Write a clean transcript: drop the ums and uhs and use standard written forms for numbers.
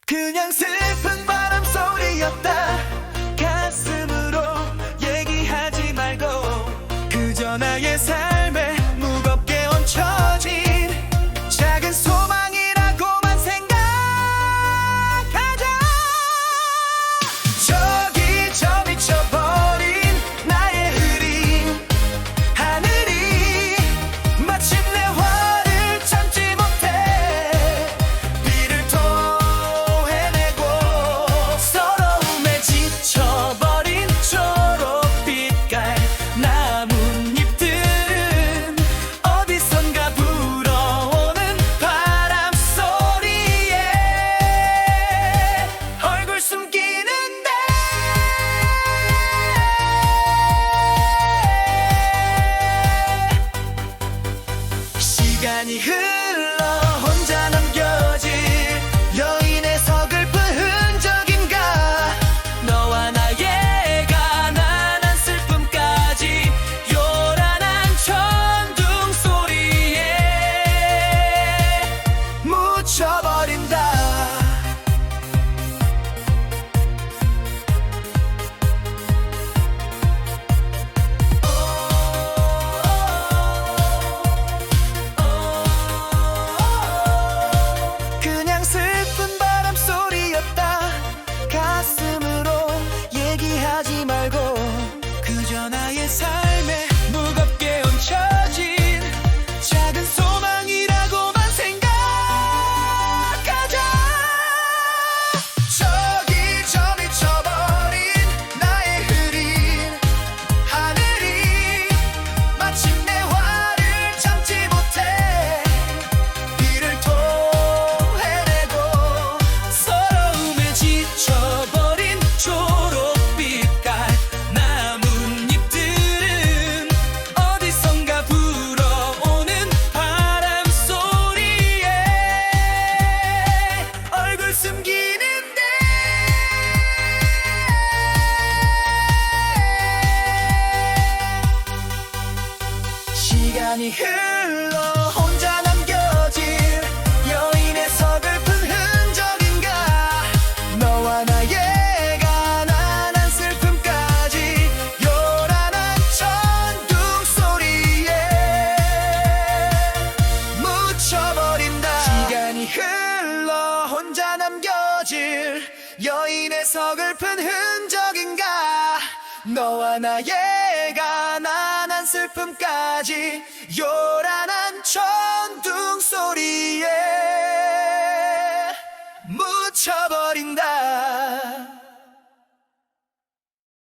그냥 슬픈 바람 소리였다. 가슴으로 얘기하지 말고 그저 나의 삶에 무겁게 얹혀진 작은 소망이라고만 생각하자. 저기 저 미쳐버린 나의 흐린 하늘이 마침내 화를 참지 못해 비를 토해내고 서러움에 지쳐버린 초록빛깔 나뭇잎들은 어디선가 불어오는 바람 소리에 얼굴 숨기는데 시간이 흘러 혼자 남겨질 여인의 서글픈 흔적인가. 너와 나의 가난한 슬픔까지 요란한 천둥 소리에 묻혀버린다. 그냥 슬픈 바람 소리였다. 가슴으로 얘기하지 말고 그저 나의 삶에 무겁게 얹혀진 작은 소망이라고만 생각하자. 저기 저 미쳐버린 나의 흐린 하늘이 마침내 화를 참지 못해 비를 토해내고 서러움에 지쳐버린 초록빛깔 나뭇잎들은 어디선가 불어오는 바람 소리에 얼굴 숨기는데 시간이 흘러 혼자 남겨질 여인의 서글픈 흔적인가. 너와 나의 가난한 슬픔까지 요란한 천둥 소리에 묻혀버린다. 시간이 흘러 혼자 남겨질 여인의 서글픈 흔적인가. 너와 나의 가난한 슬픔까지 요란한 천둥 소리에 묻혀버린다.